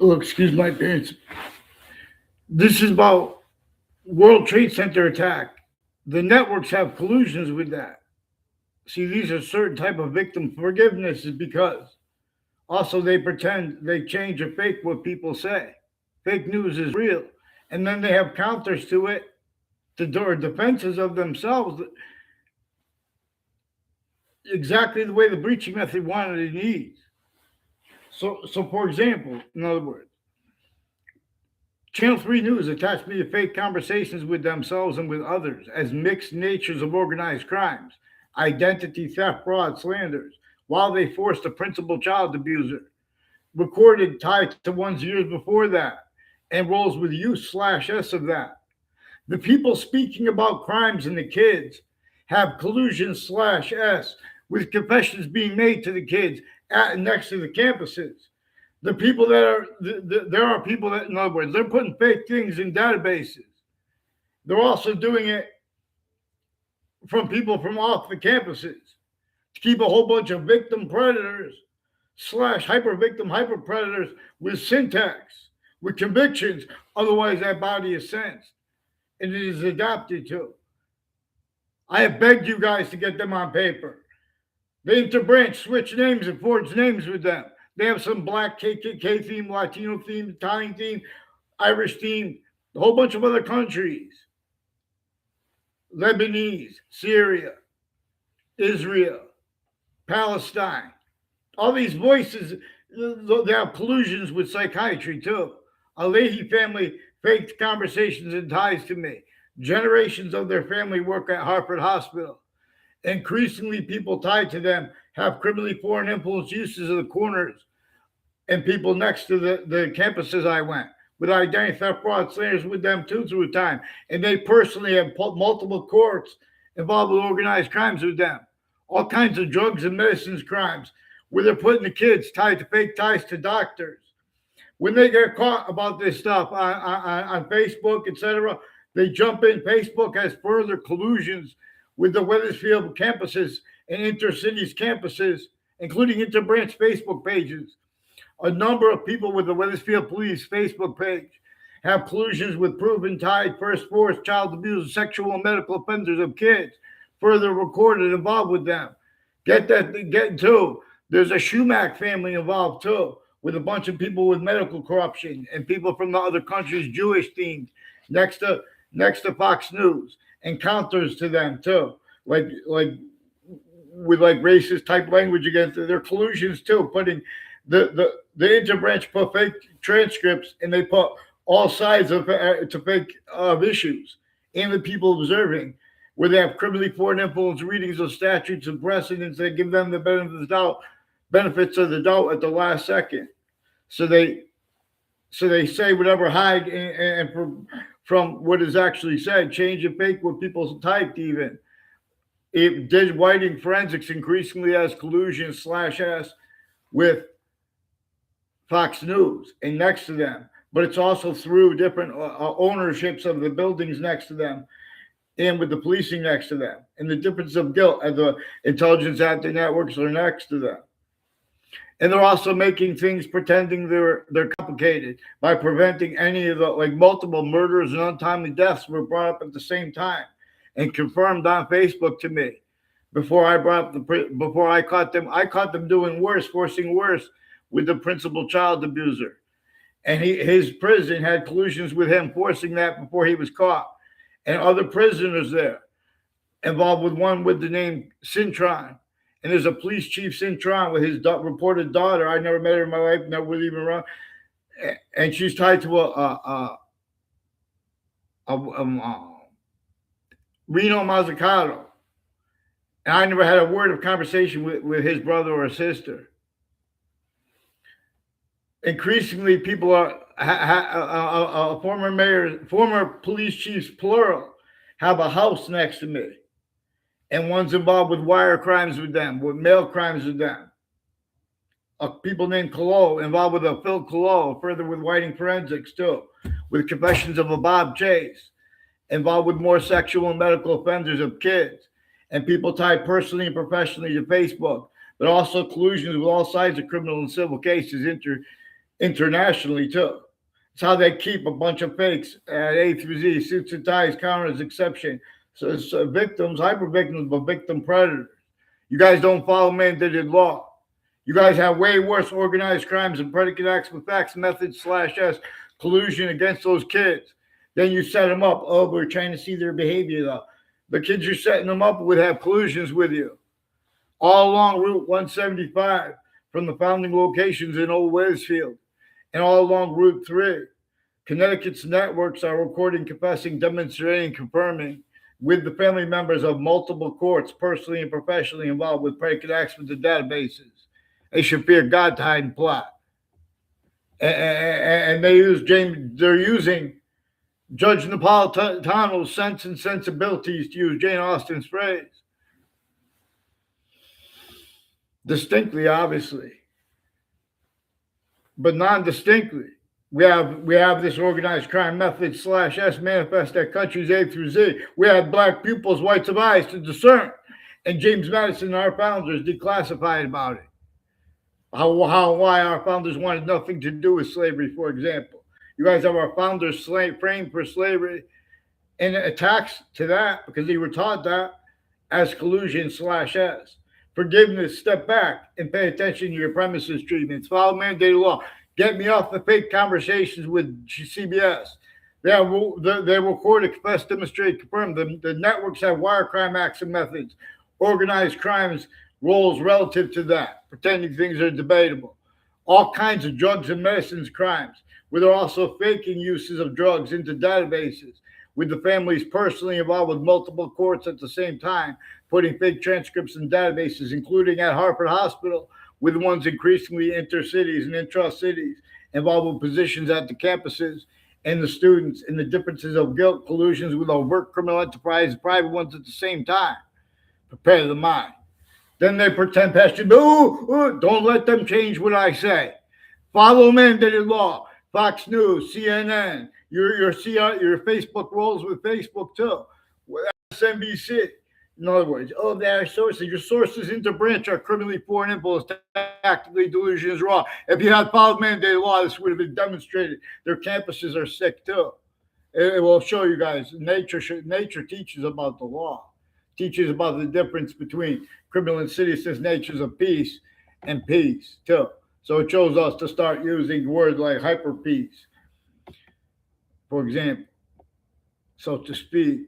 Oh, excuse my parents. This is about World Trade Center attack. The networks have collusions with that. See, these are certain type of victim forgiveness is because also they pretend they change or fake what people say. Fake news is real. And then they have counters to it, or defenses of themselves, exactly the way the breaching method wanted and needs. So for example, in other words, Channel 3 News attached me to fake conversations with themselves and with others as mixed natures of organized crimes, identity theft, fraud, slanders, while they forced a principal child abuser, recorded tied to one's years before that, and rolls with U/S of that. The people speaking about crimes and the kids have collusion/S with confessions being made to the kids at and next to the campuses. The people that are there are people that, in other words, they're putting fake things in databases. They're also doing it from people from off the campuses to keep a whole bunch of victim predators slash hyper victim hyper predators with syntax, with convictions. Otherwise, that body is sensed and it is adapted to. I have begged you guys to get them on paper. They interbranch, switch names, and forge names with them. They have some black KKK theme, Latino theme, Italian theme, Irish theme, a whole bunch of other countries. Lebanese, Syria, Israel, Palestine. All these voices, they have collusions with psychiatry too. A Leahy family faked conversations and ties to me. Generations of their family work at Hartford Hospital. Increasingly, people tied to them have criminally foreign influence uses of the corners and people next to the campuses I went with identity theft, fraud, slayers with them too through time. And they personally have multiple courts involved with organized crimes with them. All kinds of drugs and medicines crimes where they're putting the kids tied to fake ties to doctors. When they get caught about this stuff on Facebook, etc., they jump in. Facebook has further collusions with the Wethersfield campuses and intercities campuses, including interbranch Facebook pages. A number of people with the Wethersfield Police Facebook page have collusions with proven tied first force child abuse, sexual and medical offenders of kids, further recorded involved with them. Get too. There's a Schumack family involved too, with a bunch of people with medical corruption and people from the other countries, Jewish themed, next to Fox News, and counters to them too, like with like racist type language against it. Their collusions too, putting the interbranch put fake transcripts and they put all sides of to fake of issues and the people observing, where they have criminally foreign influence readings of statutes and precedents that give them the benefits of the doubt at the last second. So they say whatever hide and from what is actually said, change and fake what people typed even. It did Whiting forensics increasingly as collusion/S with Fox News and next to them, but it's also through different ownerships of the buildings next to them and with the policing next to them and the difference of guilt and the intelligence actor networks are next to them. And they're also making things pretending they're complicated by preventing any of the like multiple murders and untimely deaths were brought up at the same time and confirmed on Facebook to me before I caught them. I caught them doing worse, forcing worse with the principal child abuser. And his prison had collusions with him, forcing that before he was caught. And other prisoners there involved with one with the name Cintron. And there's a police chief Cintron with his reported daughter. I never met her in my life, never would even run. And she's tied to Reno Mazzucato. And I never had a word of conversation with his brother or sister. Increasingly, people are former police chiefs, plural, have a house next to me, and one's involved with wire crimes with them, with mail crimes with them. People named Collo involved with a Phil Collo, further with Whiting forensics too, with confessions of a Bob Chase, involved with more sexual and medical offenders of kids, and people tied personally and professionally to Facebook, but also collusions with all sides of criminal and civil cases internationally too. It's how they keep a bunch of fakes at A through Z, suits and ties, counters, exception. So it's victims, hyper victims, but victim predators. You guys don't follow mandated law. You guys have way worse organized crimes and predicate acts with facts, methods, /s, collusion against those kids. Then you set them up. Oh, we're trying to see their behavior though. The kids you're setting them up with have collusions with you. All along Route 175 from the founding locations in Old Wesfield and all along Route 3. Connecticut's networks are recording, confessing, demonstrating, confirming with the family members of multiple courts, personally and professionally involved with predicate acts with the databases. They should fear God to hide and plot. And they're using Judge Napolitano's sense and sensibilities, to use Jane Austen's phrase. Distinctly, obviously, but non-distinctly. We have this organized crime method /s manifest at countries A through Z. We have black pupils, whites of eyes to discern. And James Madison, our founders, declassified about it. Why our founders wanted nothing to do with slavery, for example. You guys have our founders framed for slavery and attacks to that because they were taught that as collusion /s. Forgiveness, step back and pay attention to your premises treatments. Follow mandated law. Get me off the fake conversations with CBS. They record, confess, demonstrate, confirm. The networks have wire crime acts and methods, organized crimes roles relative to that, pretending things are debatable. All kinds of drugs and medicines crimes, where they're also faking uses of drugs into databases, with the families personally involved with multiple courts at the same time, putting fake transcripts in databases, including at Hartford Hospital, with the ones increasingly inter-cities and intra-cities, involved with positions at the campuses and the students, and the differences of guilt, collusions with overt criminal enterprise, private ones at the same time. Prepare the mind. Then they pretend passion. Don't let them change what I say. Follow mandated law. Fox News, CNN, your Facebook rolls with Facebook too. MSNBC. In other words, there are sources. Your sources interbranch are criminally foreign influence, tactically delusion is wrong. If you had followed mandated law, this would have been demonstrated. Their campuses are sick too. It will show you guys. Nature teaches about the law, teaches about the difference between criminal and citizen natures of peace and peace too. So it shows us to start using words like hyper peace, for example, so to speak.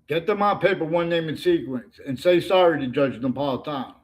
Get them on paper, one name and sequence, and say sorry to Judge Napolitano.